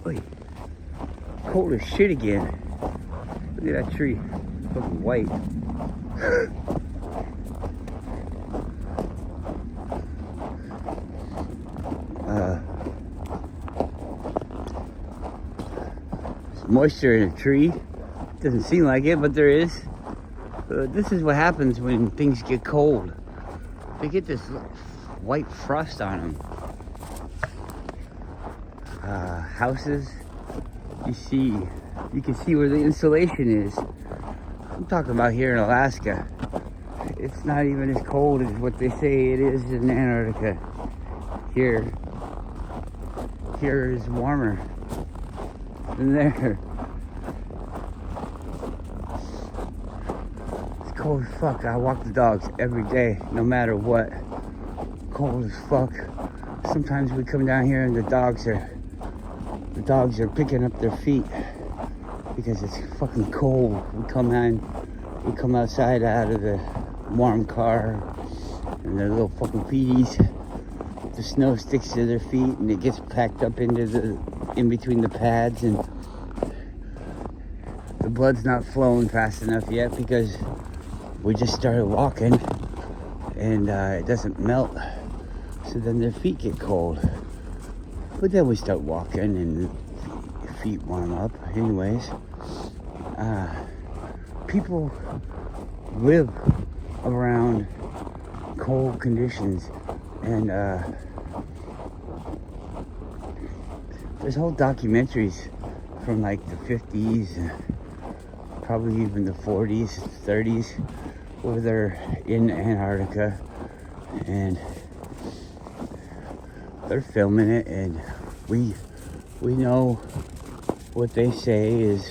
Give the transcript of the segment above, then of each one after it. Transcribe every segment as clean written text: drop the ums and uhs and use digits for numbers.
Wait, cold as shit again. Look at that tree, fucking white. There's moisture in a tree. Doesn't seem like it, but there is. This is what happens when things get cold. They get this white frost on them. Houses, you can see where the insulation is. I'm talking about here in Alaska. It's not even as cold as what they say it is in Antarctica. Here is warmer than there. It's cold as fuck. I walk the dogs every day, no matter what. Cold as fuck. Sometimes we come down here and the dogs are picking up their feet because it's fucking cold. We come outside out of the warm car and their little fucking feeties. The snow sticks to their feet and it gets packed up in between the pads, and the blood's not flowing fast enough yet because we just started walking and it doesn't melt. So then their feet get cold. But then we start walking and your feet warm up. Anyways, people live around cold conditions, and there's whole documentaries from like the 50s, probably even the 40s, 30s, where they're in Antarctica and they're filming it, and we know what they say is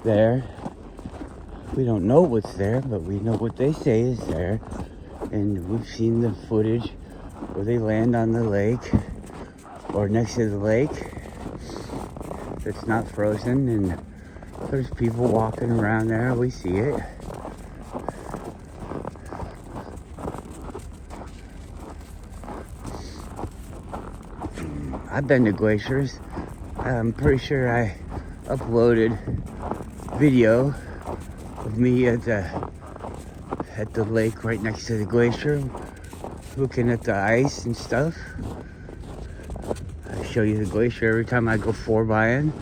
there. We don't know what's there, but we know what they say is there. And we've seen the footage where they land on the lake or next to the lake that's not frozen, and there's people walking around there. We see it. I've been to glaciers. I'm pretty sure I uploaded video of me at the lake right next to the glacier, looking at the ice and stuff. I show you the glacier every time I go 4-by-ing.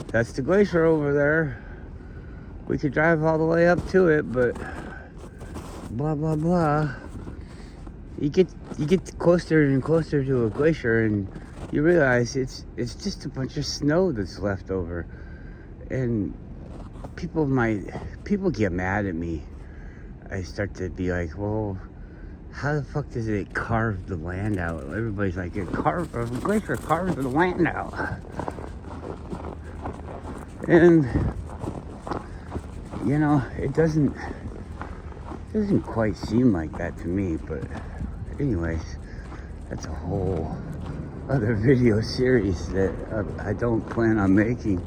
That's the glacier over there. We could drive all the way up to it, but blah blah blah. You get closer and closer to a glacier, and you realize it's just a bunch of snow that's left over. And people get mad at me. I start to be like, well, how the fuck does it carve the land out? Everybody's like, a glacier carves the land out. And you know, it doesn't quite seem like that to me, but anyways, that's a whole other video series that I don't plan on making,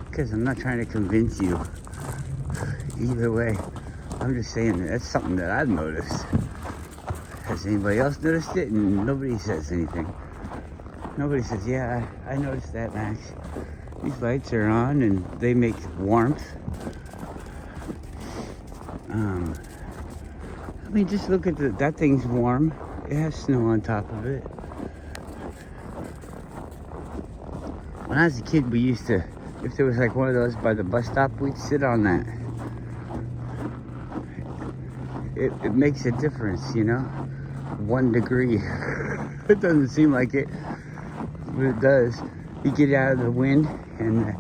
because I'm not trying to convince you. Either way, I'm just saying that's something that I've noticed. Has anybody else noticed it? And nobody says anything. Nobody says, yeah, I noticed that, Max. These lights are on and they make warmth. I mean, just look at that thing's warm. It has snow on top of it. When I was a kid, we used to, if there was like one of those by the bus stop, we'd sit on that. It makes a difference, you know? 1 degree. It doesn't seem like it, but it does. You get out of the wind and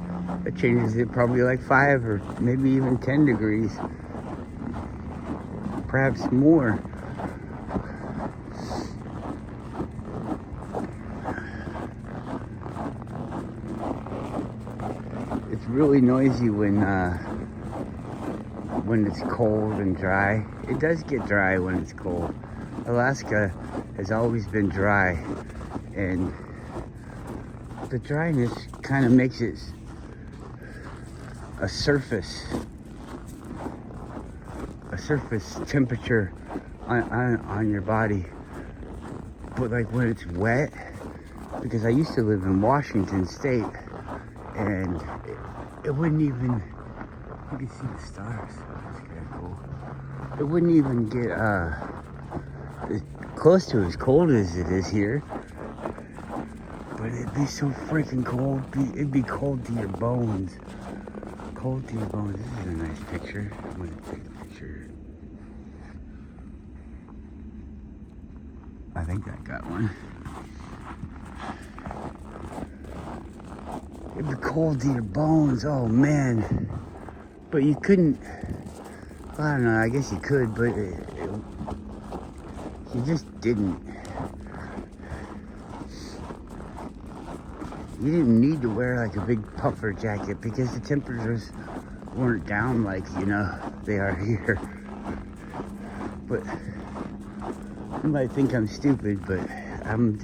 it changes it probably like 5 or maybe even 10 degrees. Perhaps more. It's really noisy when it's cold and dry. It does get dry when it's cold. Alaska has always been dry, and the dryness kind of makes it a surface temperature on your body. But like when it's wet, because I used to live in Washington State, and it wouldn't even, you can see the stars, that's kind of cool. It wouldn't even get close to as cold as it is here, but it'd be so freaking cold. It'd be cold to your bones. Cold to your bones. This is a nice picture. I'm gonna take a picture. I think I got one. It'd be cold to your bones. Oh man. But you couldn't. I don't know. I guess you could, but you just didn't. You didn't need to wear like a big puffer jacket because the temperatures weren't down like, you know, they are here. But you might think I'm stupid, but I'm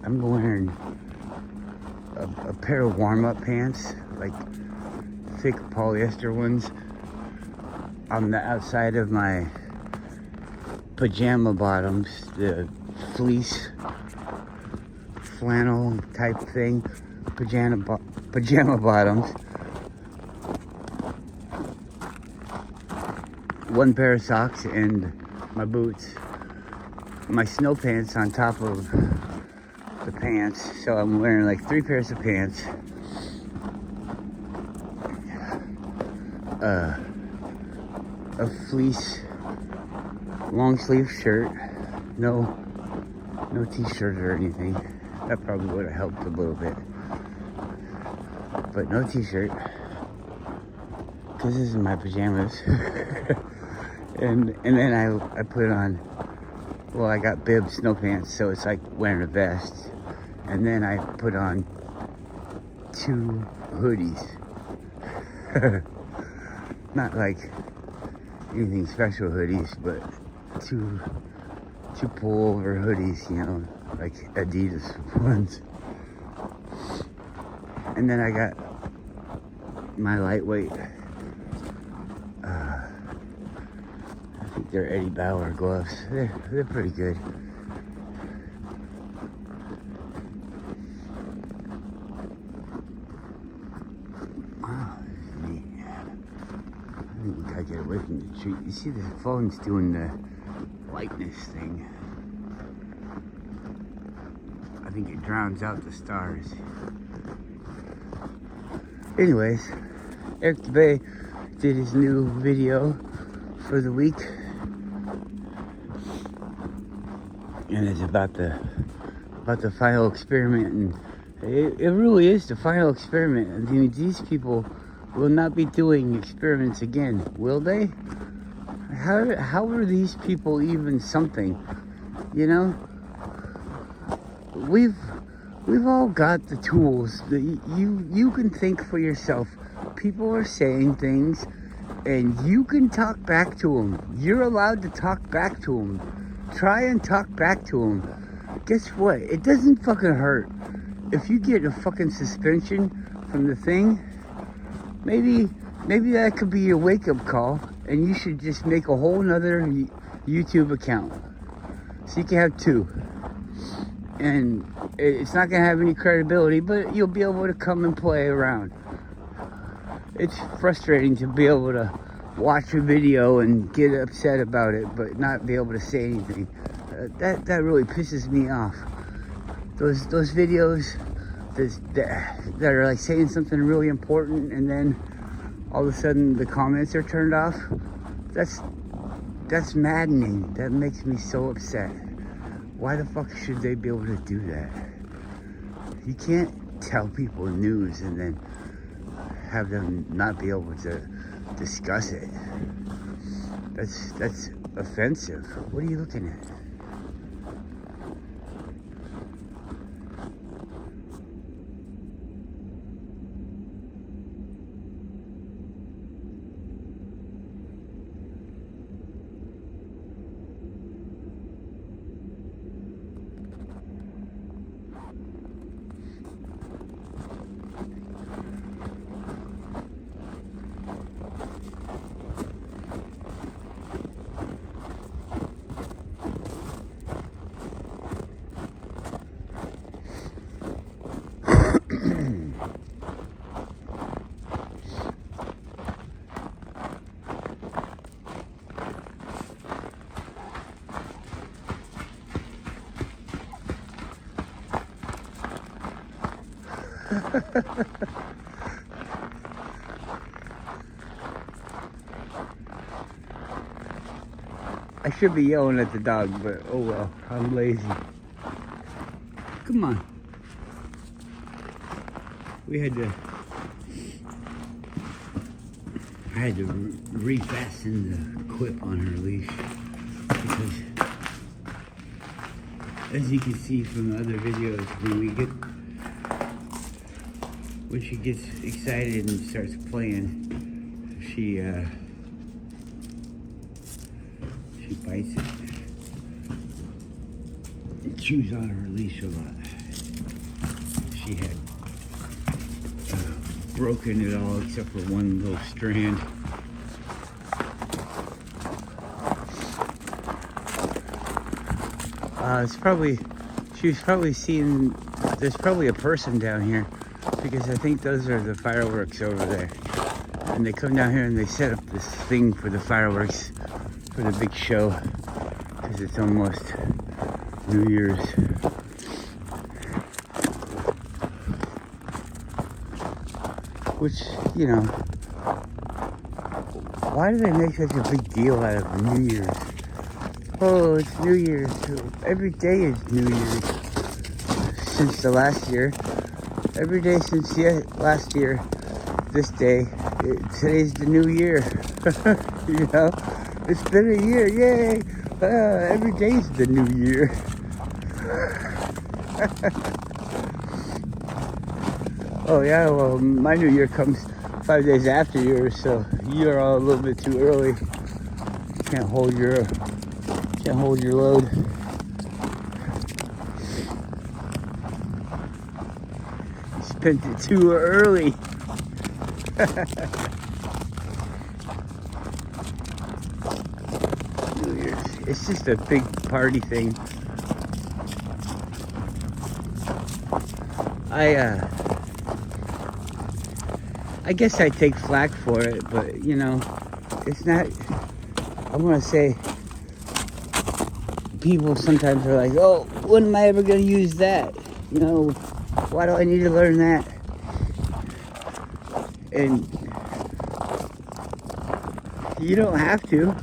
wearing a pair of warm-up pants, like thick polyester ones, on the outside of my pajama bottoms, the fleece flannel type thing, pajama bottoms. One pair of socks and my boots. My snow pants on top of the pants, so I'm wearing like 3 pairs of pants. A fleece long sleeve shirt, no t-shirt or anything. That probably would have helped a little bit, but no t-shirt because this is my pajamas. and then I put on, well, I got bib snow pants, so it's like wearing a vest. And then I put on 2 hoodies. Not like anything special hoodies, but two pullover hoodies, you know, like Adidas ones. And then I got my lightweight, I think they're Eddie Bauer gloves. They're pretty good. Oh, neat. I think we gotta get away from the tree. You see the phone's doing the lightness thing. I think it drowns out the stars. Anyways, Eric DeBay did his new video for the week, and it's about the final experiment, and it really is the final experiment. I mean, these people will not be doing experiments again, will they? How are these people even something? You know, we've all got the tools that you can think for yourself. People are saying things, and you can talk back to them. You're allowed to talk back to them. Try and talk back to them. Guess what? It doesn't fucking hurt. If you get a fucking suspension from the thing, maybe that could be your wake-up call, and you should just make a whole nother YouTube account. So you can have 2. And it's not gonna have any credibility, but you'll be able to come and play around. It's frustrating to be able to watch a video and get upset about it, but not be able to say anything. That really pisses me off. Those videos that are like saying something really important, and then all of a sudden the comments are turned off. That's maddening. That makes me so upset. Why the fuck should they be able to do that? You can't tell people news and then have them not be able to discuss it. That's offensive. What are you looking at? I should be yelling at the dog, but oh well, I'm lazy. Come on. I had to refasten the quip on her leash because, as you can see from the other videos, when she gets excited and starts playing, she bites it and chews on her leash a lot. She had broken it all except for one little strand. She was probably seeing, there's probably a person down here because I think those are the fireworks over there. And they come down here and they set up this thing for the fireworks, for the big show, because it's almost New Year's. Which, you know, why do they make such a big deal out of New Year's? Oh, it's New Year's. Every day is New Year's. Since the last year. Every day since last year, this day, today's the new year. You know? It's been a year, yay! Every day's the new year. Oh yeah, well, my new year comes 5 days after yours, so you're all a little bit too early. Can't hold your load. Spent it too early. New Year's. It's just a big party thing. I guess I take flack for it, but you know, it's not, I want to say, people sometimes are like, oh, when am I ever going to use that? You know, why do I need to learn that? And you don't have to.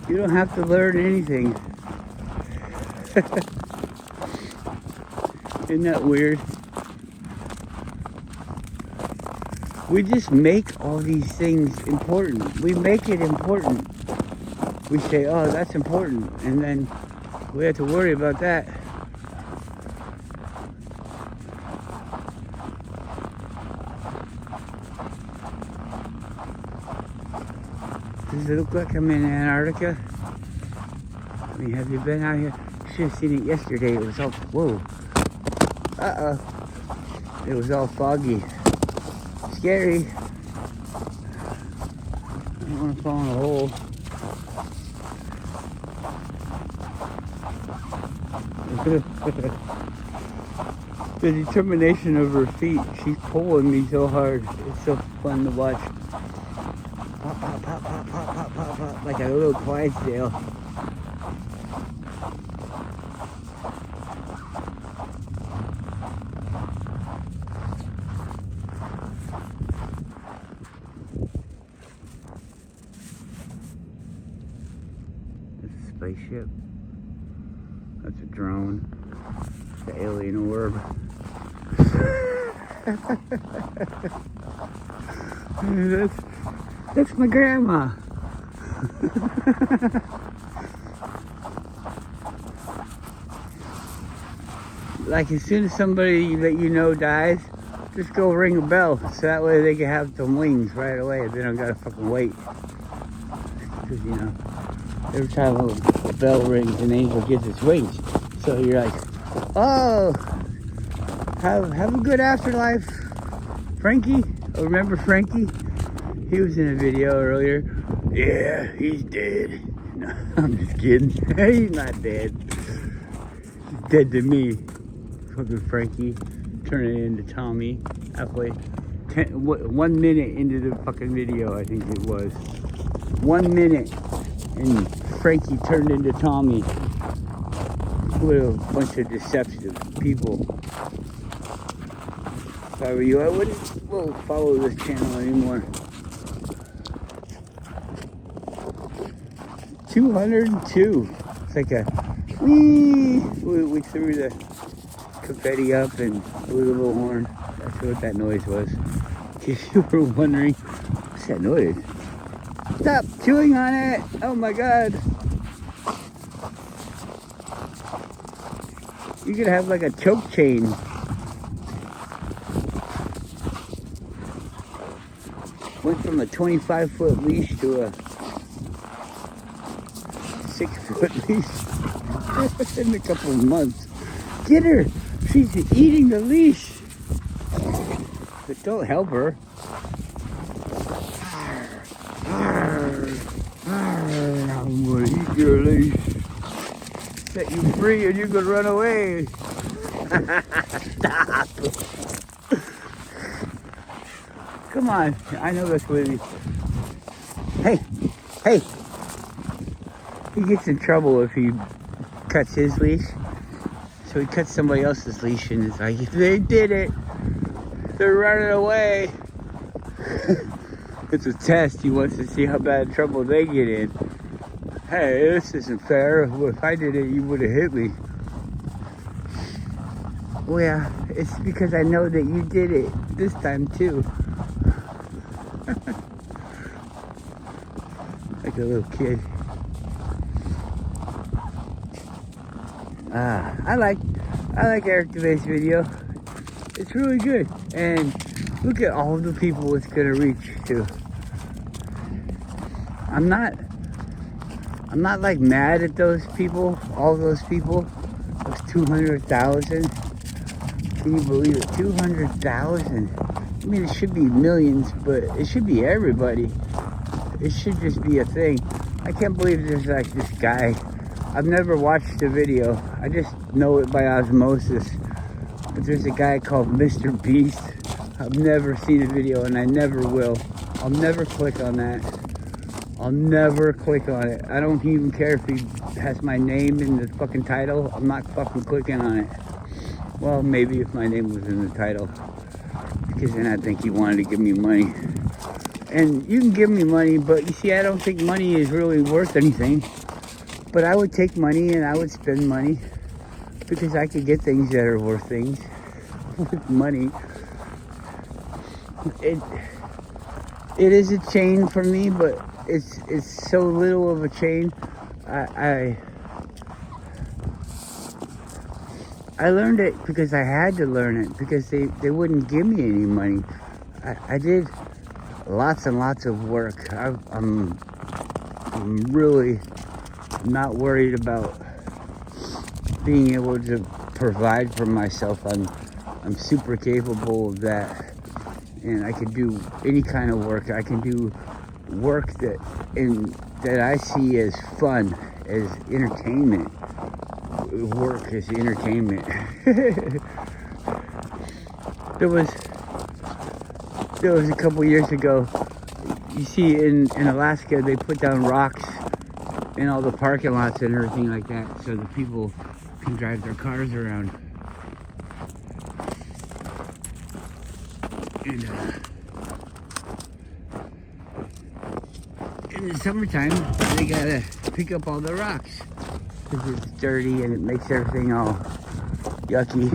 You don't have to learn anything. Isn't that weird? We just make all these things important. We make it important. We say, oh, that's important. And then we have to worry about that. Does it look like I'm in Antarctica? I mean, have you been out here? You should have seen it yesterday. It was all, whoa. Uh-oh. It was all foggy. Scary. I don't want to fall in a hole. The determination of her feet. She's pulling me so hard. It's so fun to watch. Pop, pop, pop, pop, pop, pop, pop, pop, like a little Clydesdale. Spaceship. That's a drone. The alien orb. That's my grandma. Like as soon as somebody that you know dies, just go ring a bell so that way they can have some wings right away. They don't gotta fucking wait. Because you know, every time a bell rings, an angel gets its wings. So you're like, oh, have a good afterlife, Frankie. Oh, remember Frankie? He was in a video earlier. Yeah, he's dead. No, I'm just kidding. He's not dead. He's dead to me. Fucking Frankie turning into Tommy halfway. 1 minute into the fucking video, I think it was. 1 minute. And Frankie turned into Tommy. What a bunch of deceptive people. If I were you, I wouldn't follow this channel anymore. 202. It's like a wee. We threw the confetti up and blew the little horn. That's what that noise was. In case you were wondering, what's that noise? Stop chewing on it! Oh my god! You could have like a choke chain. Went from a 25-foot leash to a 6-foot leash in a couple of months. Get her! She's eating the leash. But don't help her. I'm gonna eat your leash. Set you free and you can run away. Stop. Come on. I know that's what it is. Hey. Hey. He gets in trouble if he cuts his leash. So he cuts somebody else's leash and it's like, they did it. They're running away. It's a test. He wants to see how bad trouble they get in. Hey, this isn't fair. If I did it, you would have hit me. Well, yeah, it's because I know that you did it this time too. Like a little kid. I like Eric DeVay's video. It's really good, and look at all the people it's gonna reach to. I'm not like mad at those people, all those people. Those 200,000. Can you believe it? 200,000. I mean, it should be millions, but it should be everybody. It should just be a thing. I can't believe there's like this guy. I've never watched the video. I just know it by osmosis. But there's a guy called Mr. Beast. I've never seen a video and I never will. I'll never click on that. I'll never click on it. I don't even care if he has my name in the fucking title. I'm not fucking clicking on it. Well, maybe if my name was in the title. Because then I think he wanted to give me money. And you can give me money, but you see, I don't think money is really worth anything. But I would take money and I would spend money. Because I could get things that are worth things. With money. It is a chain for me, but it's so little of a chain. I learned it because I had to learn it, because they wouldn't give me any money. I did lots and lots of work. I'm really not worried about being able to provide for myself. I'm super capable of that, and I can do any kind of work. I can do work that I see as fun, as entertainment. Work as entertainment. There was a couple years ago, you see in Alaska, they put down rocks in all the parking lots and everything like that, so the people can drive their cars around. And in the summertime, they gotta pick up all the rocks because it's dirty and it makes everything all yucky.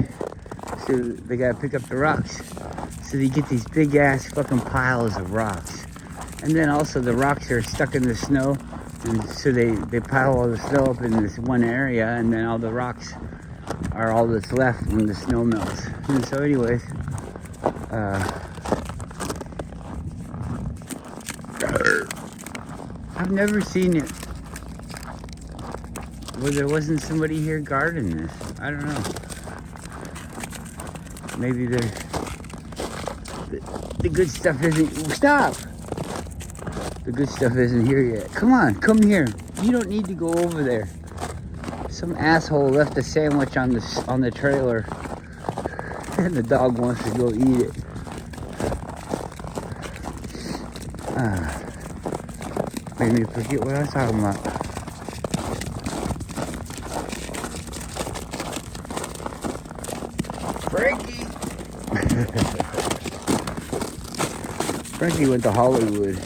So they gotta pick up the rocks. So they get these big ass fucking piles of rocks. And then also the rocks are stuck in the snow. And so they pile all the snow up in this one area, and then all the rocks are all that's left when the snow melts. And so anyways, I've never seen it where there wasn't somebody here guarding this. I don't know. Maybe the good stuff isn't. Stop! The good stuff isn't here yet. Come on, come here. You don't need to go over there. Some asshole left a sandwich on the trailer, and the dog wants to go eat it. Made me forget what I was talking about. Frankie! Frankie went to Hollywood.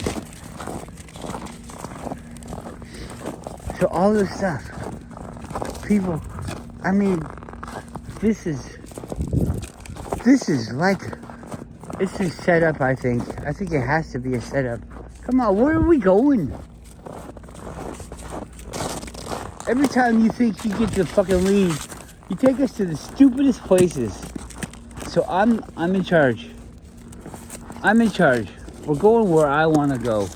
So all this stuff, people, I mean, this is like, it's a setup, I think. I think it has to be a setup. Come on, where are we going? Every time you think you get the fucking lead, you take us to the stupidest places. So I'm in charge. I'm in charge. We're going where I want to go.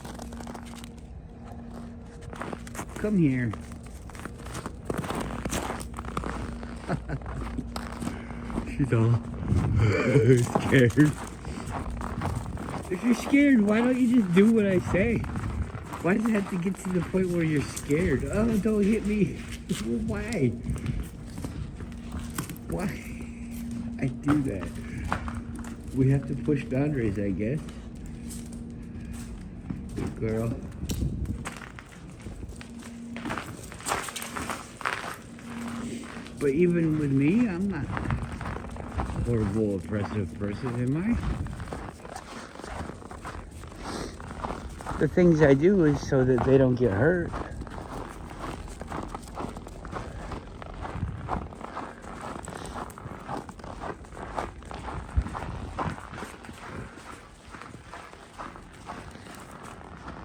Come here. She's all scared. If you're scared, why don't you just do what I say? Why does it have to get to the point where you're scared? Oh, don't hit me. Why? Why? I do that. We have to push boundaries, I guess. Good girl. But even with me, I'm not a horrible, oppressive person, am I? The things I do is so that they don't get hurt.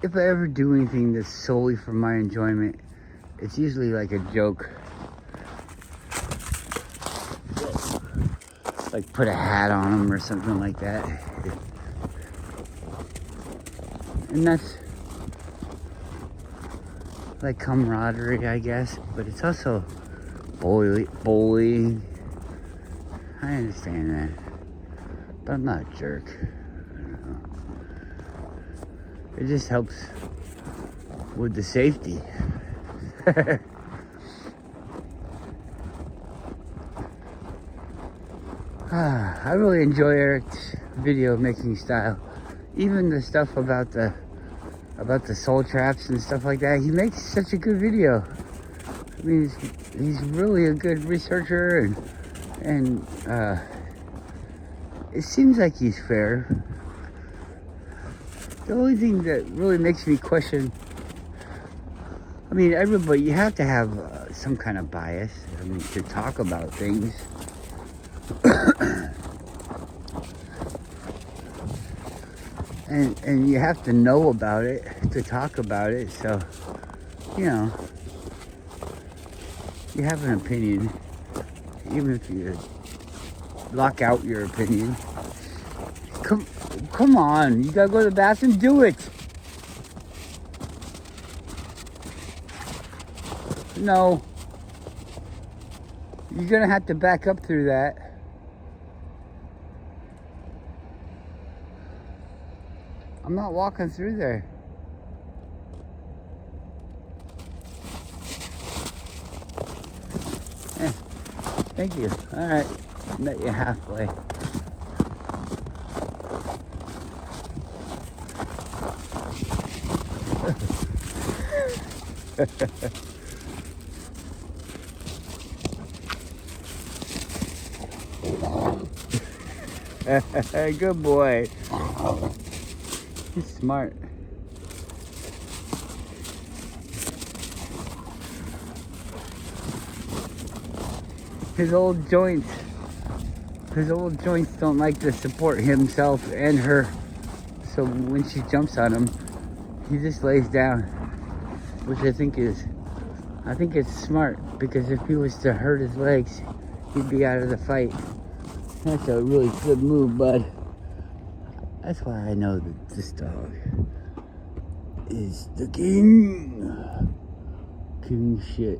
If I ever do anything that's solely for my enjoyment, it's usually like a joke. Like put a hat on them or something like that. And that's like camaraderie, I guess. But it's also bullying. I understand that. But I'm not a jerk. It just helps with the safety. I really enjoy Eric's video making style. Even the stuff about the soul traps and stuff like that. He makes such a good video. I mean, he's really a good researcher, and it seems like he's fair. The only thing that really makes me question, I mean, everybody, you have to have some kind of bias, I mean, to talk about things. And you have to know about it to talk about it, so, you know, you have an opinion, even if you lock out your opinion. Come on, you gotta go to the bathroom, do it. No. You're gonna have to back up through that. I'm not walking through there. Thank you. All right, met you halfway. Good boy. He's smart. His old joints don't like to support himself and her. So when she jumps on him, he just lays down, which I think it's smart, because if he was to hurt his legs, he'd be out of the fight. That's a really good move, bud. That's why I know that this dog is the king. King shit.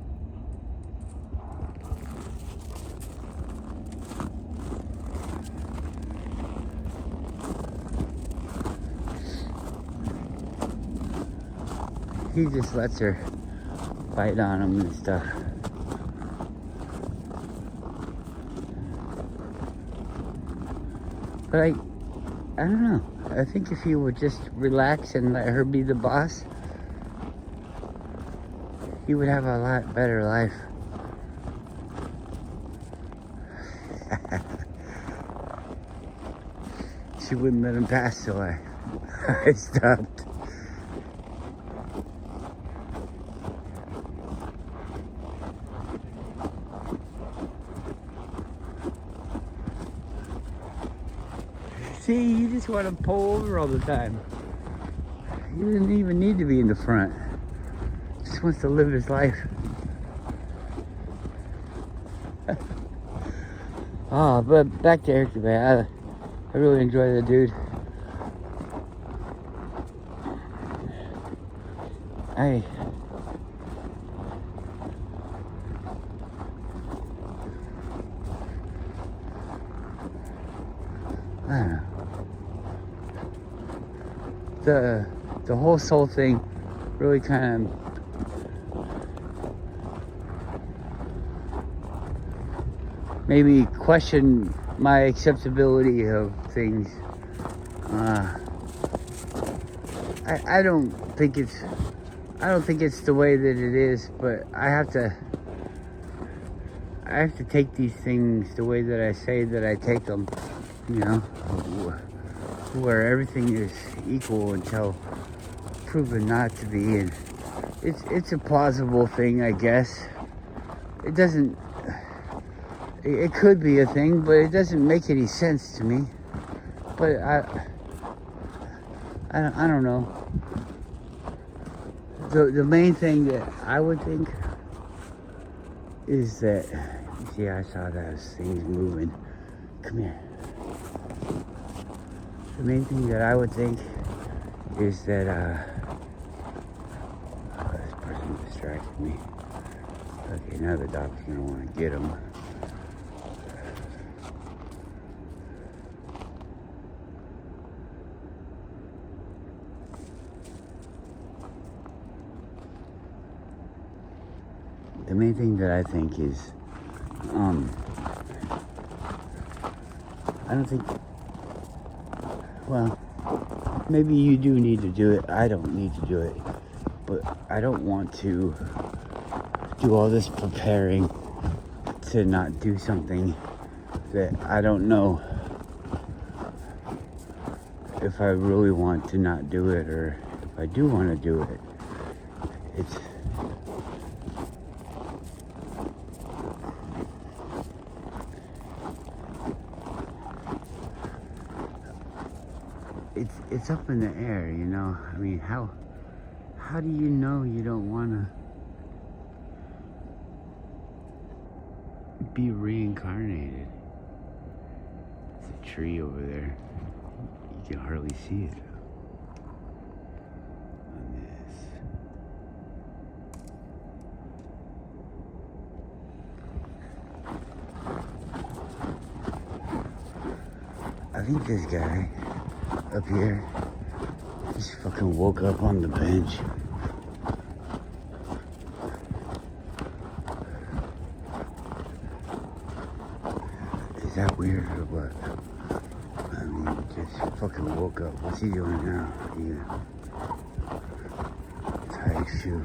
He just lets her bite on him and stuff. But I don't know. I think if you would just relax and let her be the boss, you would have a lot better life. she wouldn't let him pass, so I stopped. See, you just want to pull over all the time. He doesn't even need to be in the front. Just wants to live his life. But back to Eric Dubay. I really enjoy the dude. I don't know. The whole soul thing really kind of made me question my acceptability of things. I don't think it's the way that it is, but I have to take these things the way that I say that I take them, you know, where everything is equal until proven not to be, and it's a plausible thing, I guess. It could be a thing, but it doesn't make any sense to me. But I don't know. The main thing that I would think is that, see, I saw those things moving. Come here. The main thing that I would think is that, this person distracted me. Okay, now the dog's gonna want to get him. The main thing that I think is, I don't think, well, maybe you do need to do it. I don't need to do it. But I don't want to do all this preparing to not do something that I don't know if I really want to not do it, or if I do want to do it. It's up in the air, you know. I mean, how do you know you don't want to be reincarnated? There's a tree over there. You can hardly see it on this. I think this guy up here just fucking woke up on the bench. Is that weird or what? I mean, just fucking woke up. What's he doing now? Tie his shoe.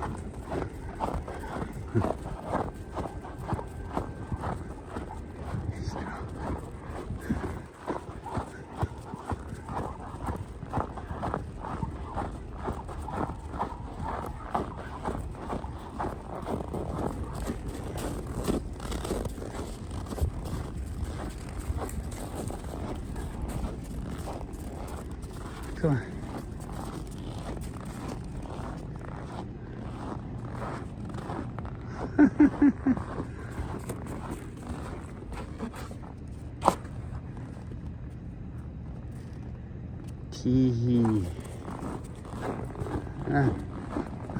Come on. Tee-hee.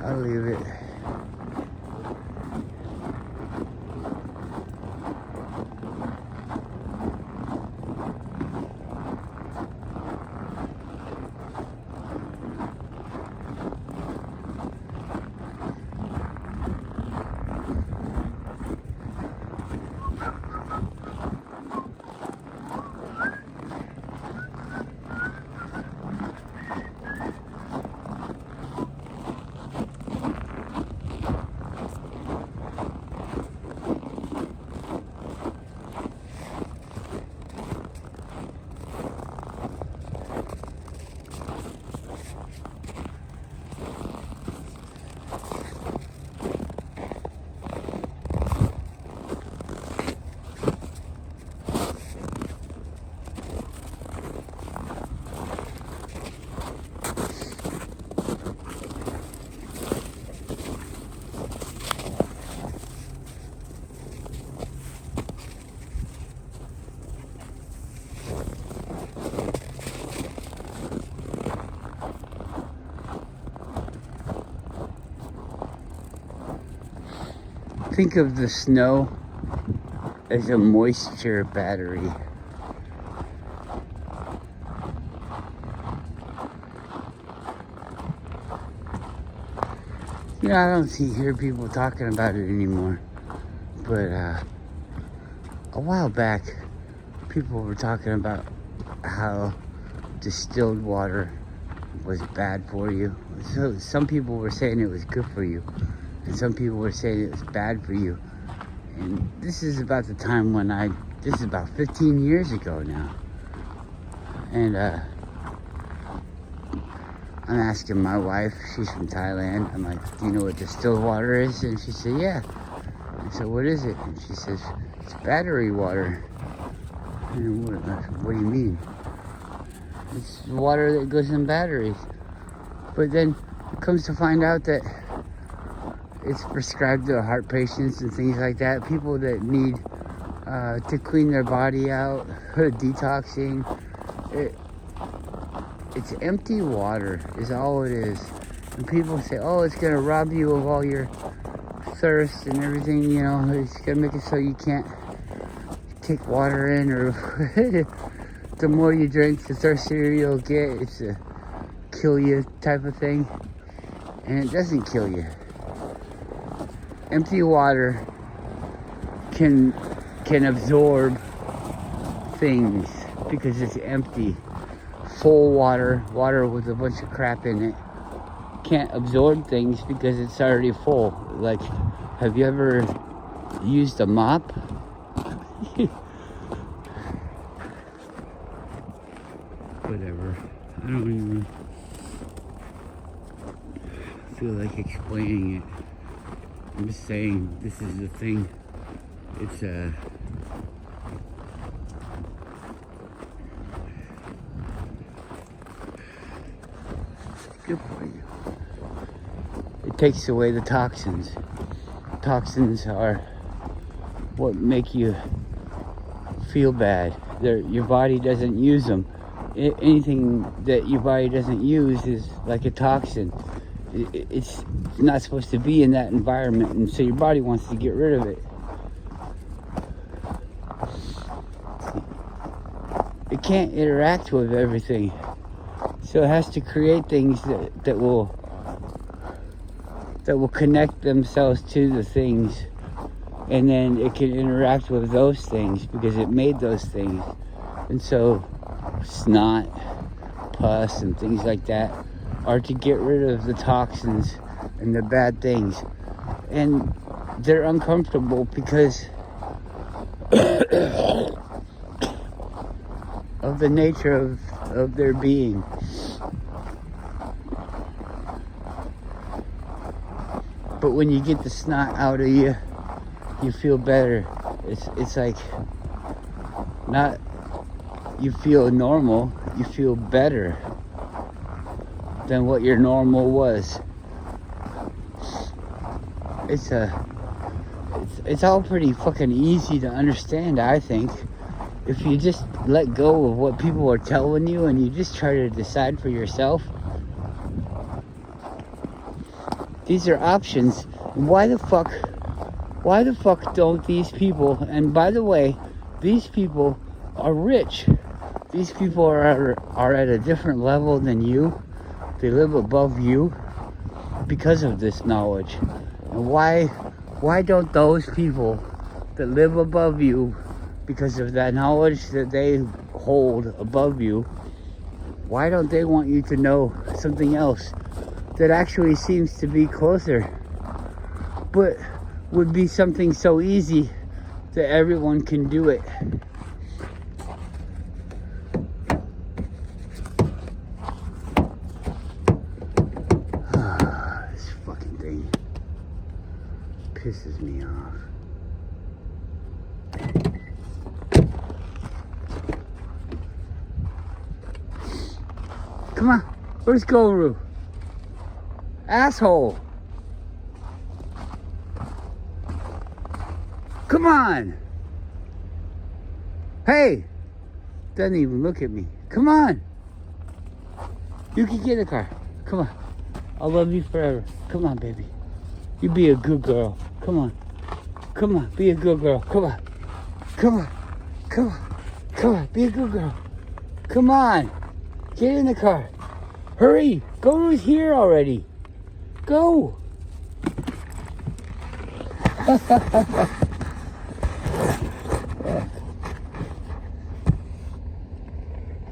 I'll leave it. Think of the snow as a moisture battery. You know, I don't hear people talking about it anymore. But a while back, people were talking about how distilled water was bad for you. So some people were saying it was good for you, and some people were saying it was bad for you. And this is about the time when this is about 15 years ago now. And I'm asking my wife, she's from Thailand, I'm like, do you know what distilled water is? And she said, yeah. I said, what is it? And she says, it's battery water. And what do you mean? It's water that goes in batteries. But then it comes to find out that it's prescribed to heart patients and things like that. People that need to clean their body out, detoxing. It's empty water is all it is. And people say, oh, it's going to rob you of all your thirst and everything, you know. It's going to make it so you can't take water in, or the more you drink, the thirstier you'll get. It's a kill you type of thing. And it doesn't kill you. Empty water can absorb things because it's empty. Full water with a bunch of crap in it, can't absorb things because it's already full. Like, have you ever used a mop? Whatever. I don't even feel like explaining it. I'm just saying this is the thing. It's good for you. It takes away the toxins. Toxins are what make you feel bad. Your body doesn't use them. Anything that your body doesn't use is like a toxin. It's not supposed to be in that environment, and so your body wants to get rid of it. It can't interact with everything. So it has to create things that will connect themselves to the things, and then it can interact with those things because it made those things. And so snot, pus, and things like that are to get rid of the toxins and the bad things. And they're uncomfortable because of the nature of their being. But when you get the snot out of you, you feel better. It's like, not you feel normal, you feel better than what your normal was. It's all pretty fucking easy to understand, I think. If you just let go of what people are telling you and you just try to decide for yourself. These are options. Why the fuck don't these people, and by the way, these people are rich. These people are at a different level than you. They live above you because of this knowledge. And why don't those people that live above you, because of that knowledge that they hold above you, why don't they want you to know something else that actually seems to be closer, but would be something so easy that everyone can do it? This fucking thing pisses me off. Come on, where's Goru? Asshole. Come on. Hey. Doesn't even look at me. Come on. You can get in the car. Come on. I'll love you forever. Come on, baby. You be a good girl. Come on. Come on, be a good girl. Come on. Come on. Come on. Come on, be a good girl. Come on. Get in the car. Hurry. Go here already. Go.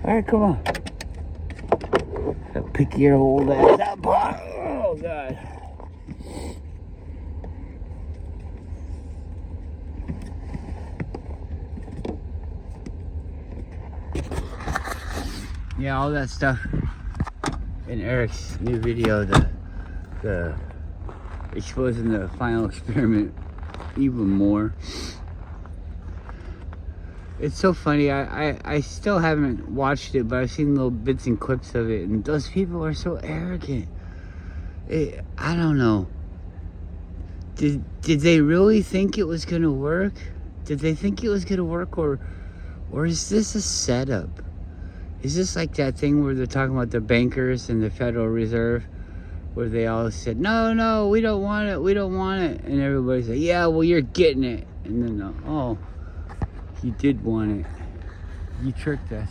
Alright, come on. Pick your old ass up. Oh, God. Yeah, all that stuff in Eric's new video, the exposing the final experiment even more. It's so funny. I still haven't watched it, but I've seen little bits and clips of it, and those people are so arrogant. I don't know. Did they really think it was gonna work? Did they think it was gonna work, or is this a setup? Is this like that thing where they're talking about the bankers and the Federal Reserve, where they all said, no, we don't want it, and everybody's like, yeah, well, you're getting it, and then, oh, you did want it. You tricked us.